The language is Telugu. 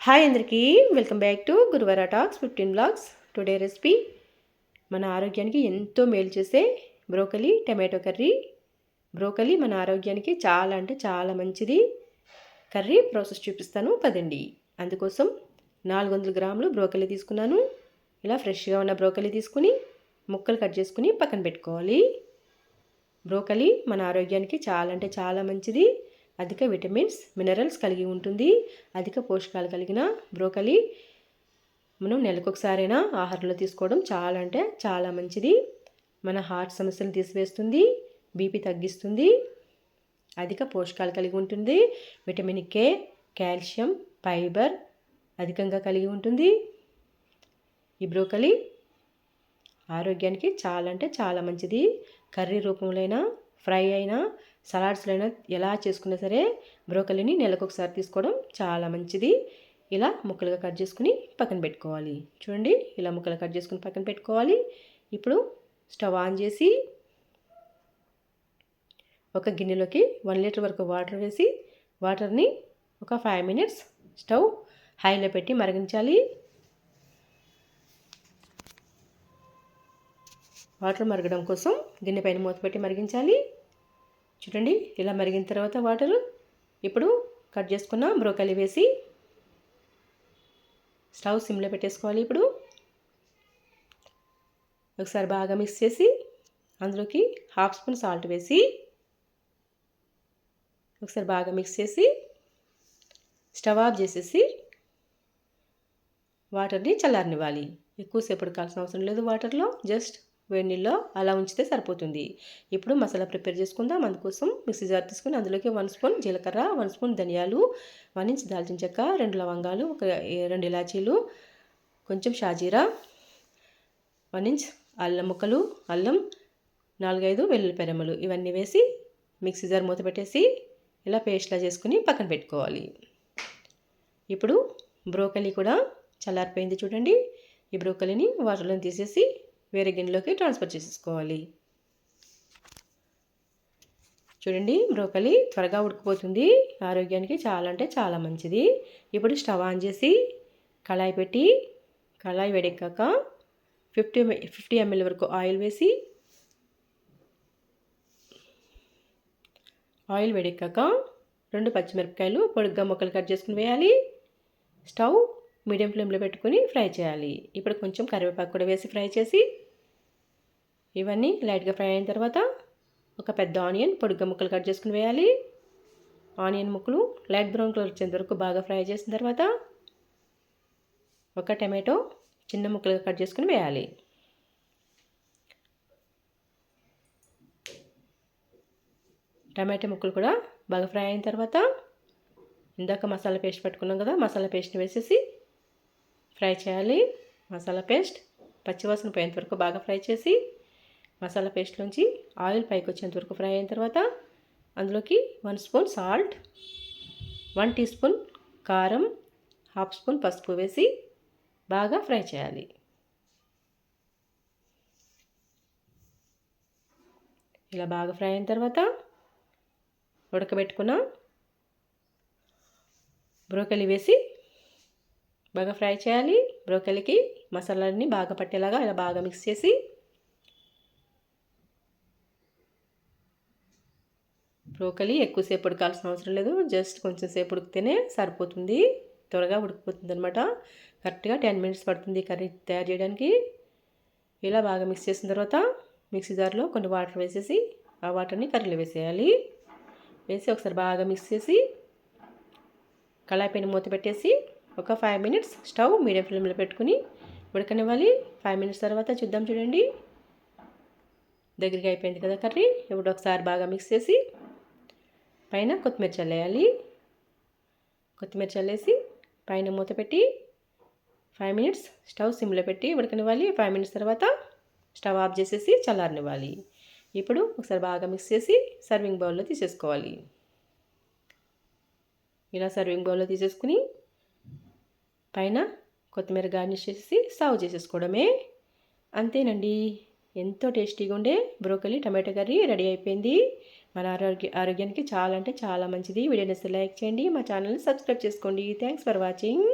హాయ్ అందరికీ, welcome back to Guruvara talks 15 blogs. Today recipe మన ఆరోగ్యానికి ఎంతో మేలు చేసే బ్రోకలీ టమాటో కర్రీ. బ్రోకలీ మన ఆరోగ్యానికి చాలా అంటే చాలా మంచిది. కర్రీ ప్రాసెస్ చూపిస్తాను పదండి. అందుకోసం 400 గ్రాములు బ్రోకలీ తీసుకున్నాను. ఇలా ఫ్రెష్గా ఉన్న బ్రోకలీ తీసుకుని ముక్కలు కట్ చేసుకుని పక్కన పెట్టుకోవాలి. బ్రోకలీ మన ఆరోగ్యానికి చాలా అంటే చాలా మంచిది. అధిక విటమిన్స్, మినరల్స్ కలిగి ఉంటుంది. అధిక పోషకాలు కలిగిన బ్రోకలీ మనం నెలకొకసారైనా ఆహారంలో తీసుకోవడం చాలా అంటే చాలా మంచిది. మన హార్ట్ సమస్యలు తీసివేస్తుంది, బీపీ తగ్గిస్తుంది. అధిక పోషకాలు కలిగి ఉంటుంది. విటమిన్ కే, కాల్షియం, ఫైబర్ అధికంగా కలిగి ఉంటుంది. ఈ బ్రోకలీ ఆరోగ్యానికి చాలా అంటే చాలా మంచిది. కర్రీ రూపంలో అయినా, ఫ్రై అయినా, సలాడ్స్లో అయినా ఎలా చేసుకున్నా సరే బ్రోకలీని నెలకొకసారి తీసుకోవడం చాలా మంచిది. ఇలా ముక్కలుగా కట్ చేసుకుని పక్కన పెట్టుకోవాలి. చూడండి, ఇలా ముక్కలు కట్ చేసుకుని పక్కన పెట్టుకోవాలి. ఇప్పుడు స్టవ్ ఆన్ చేసి ఒక గిన్నెలోకి 1 లీటర్ వరకు వాటర్ వేసి వాటర్ని ఒక 5 మినిట్స్ స్టవ్ హైలో పెట్టి మరిగించాలి. వాటర్ మరగడం కోసం గిన్నె పైన మూత పెట్టి మరిగించాలి. చూడండి, ఇలా మరిగిన తర్వాత వాటరు ఇప్పుడు కట్ చేసుకున్న బ్రోకలీ వేసి స్టవ్ సిమ్లో పెట్టేసుకోవాలి. ఇప్పుడు ఒకసారి బాగా మిక్స్ చేసి అందులోకి 1/2 స్పూన్ సాల్ట్ వేసి ఒకసారి బాగా మిక్స్ చేసి స్టవ్ ఆఫ్ చేసేసి వాటర్ని చల్లారనివ్వాలి. ఎక్కువసేపు ఉడకాల్సిన అవసరం లేదు. వాటర్లో జస్ట్ వేడి నీళ్ళలో అలా ఉంచితే సరిపోతుంది. ఇప్పుడు మసాలా ప్రిపేర్ చేసుకుందాం. అందుకోసం మిక్సీ జార్ తీసుకుని అందులోకి 1 స్పూన్ జీలకర్ర, 1 స్పూన్ ధనియాలు, 1 ఇంచ్ దాల్చిన చెక్క, 2 లవంగాలు, 2 ఇలాచీలు, కొంచెం షాజీరా, 1 ఇంచ్ అల్లం ముక్కలు, అల్లం, 4-5 వెల్లుల్లిపాయ రెమ్మలు ఇవన్నీ వేసి మిక్సీ జార్ మూత పెట్టేసి ఇలా పేస్ట్లా చేసుకుని పక్కన పెట్టుకోవాలి. ఇప్పుడు బ్రోకలీ కూడా చల్లారిపోయింది. చూడండి, ఈ బ్రోకలీని వాటర్లో తీసేసి వేరే గిన్నెలోకి ట్రాన్స్ఫర్ చేసేసుకోవాలి. చూడండి, బ్రోకలీ త్వరగా ఉడికిపోతుంది. ఆరోగ్యానికి చాలా అంటే చాలా మంచిది. ఇప్పుడు స్టవ్ ఆన్ చేసి కళాయి పెట్టి కళాయి వేడెక్కాక 50 ml వరకు ఆయిల్ వేసి ఆయిల్ వేడెక్కాక 2 పచ్చిమిరపకాయలు పొడుగ్గా ముక్కలు కట్ చేసుకుని వేయాలి. స్టవ్ మీడియం ఫ్లేమ్లో పెట్టుకుని ఫ్రై చేయాలి. ఇప్పుడు కొంచెం కరివేపాకు కూడా వేసి ఫ్రై చేసి ఇవన్నీ లైట్గా ఫ్రై అయిన తర్వాత ఒక పెద్ద ఆనియన్ పొడుగ్గా ముక్కలు కట్ చేసుకుని వేయాలి. ఆనియన్ ముక్కలు లైట్ బ్రౌన్ కలర్ వచ్చేంత వరకు బాగా ఫ్రై చేసిన తర్వాత ఒక టమాటో చిన్న ముక్కలుగా కట్ చేసుకుని వేయాలి. టమాటో ముక్కలు కూడా బాగా ఫ్రై అయిన తర్వాత ఇందాక మసాలా పేస్ట్ పెట్టుకున్నాం కదా, మసాలా పేస్ట్ని వేసేసి ఫ్రై చేయాలి. మసాలా పేస్ట్ పచ్చివాసన పోయేంత వరకు బాగా ఫ్రై చేసి మసాలా పేస్ట్లోంచి ఆయిల్ పైకి వచ్చేంత వరకు ఫ్రై అయిన తర్వాత అందులోకి 1 స్పూన్ సాల్ట్, 1 టీ స్పూన్ కారం, 1/2 స్పూన్ పసుపు వేసి బాగా ఫ్రై చేయాలి. ఇలా బాగా ఫ్రై అయిన తర్వాత ఉడకబెట్టుకున్న బ్రోకలీ వేసి బాగా ఫ్రై చేయాలి. బ్రోకలీకి మసాలాన్ని బాగా పట్టేలాగా ఇలా బాగా మిక్స్ చేసి బ్రోకలీ ఎక్కువసేపు ఉడకాల్సిన అవసరం లేదు. జస్ట్ కొంచెం సేపు ఉడికితేనే సరిపోతుంది. త్వరగా ఉడికిపోతుంది అనమాట. కరెక్ట్గా 10 మినిట్స్ పడుతుంది కర్రీ తయారు చేయడానికి. ఇలా బాగా మిక్స్ చేసిన తర్వాత మిక్సీ జార్లో కొన్ని వాటర్ వేసేసి ఆ వాటర్ని కర్రీలో వేసేయాలి. వేసి ఒకసారి బాగా మిక్స్ చేసి కళాయి పైన మూత పెట్టేసి ఒక 5 మినిట్స్ స్టవ్ మీడియం ఫ్లేమ్లో పెట్టుకుని ఉడకనివ్వాలి. 5 మినిట్స్ తర్వాత చూద్దాం. చూడండి, దగ్గరికి అయిపోయింది కదా కర్రీ. ఇప్పుడు ఒకసారి బాగా మిక్స్ చేసి పైన కొత్తిమీర చల్లేయాలి. కొత్తిమీర చల్లేసి పైన మూత పెట్టి 5 మినిట్స్ స్టవ్ సిమ్లో పెట్టి ఉడకనివ్వాలి. 5 మినిట్స్ తర్వాత స్టవ్ ఆఫ్ చేసేసి చల్లారనివ్వాలి. ఇప్పుడు ఒకసారి బాగా మిక్స్ చేసి సర్వింగ్ బౌల్లో తీసేసుకోవాలి. ఇలా సర్వింగ్ బౌల్లో తీసేసుకుని పైన కొత్తిమీర గార్నిష్ చేసి సర్వ్ చేసేసుకోవడమే. అంతేనండి, ఎంతో టేస్టీగా ఉండే బ్రోకలీ టమాటో కర్రీ రెడీ అయిపోయింది. మన ఆరోగ్యానికి చాలా అంటే చాలా మంచిది. వీడియోని లైక్ చేయండి, మా ఛానల్ని సబ్స్క్రైబ్ చేసుకోండి. Thanks for watching.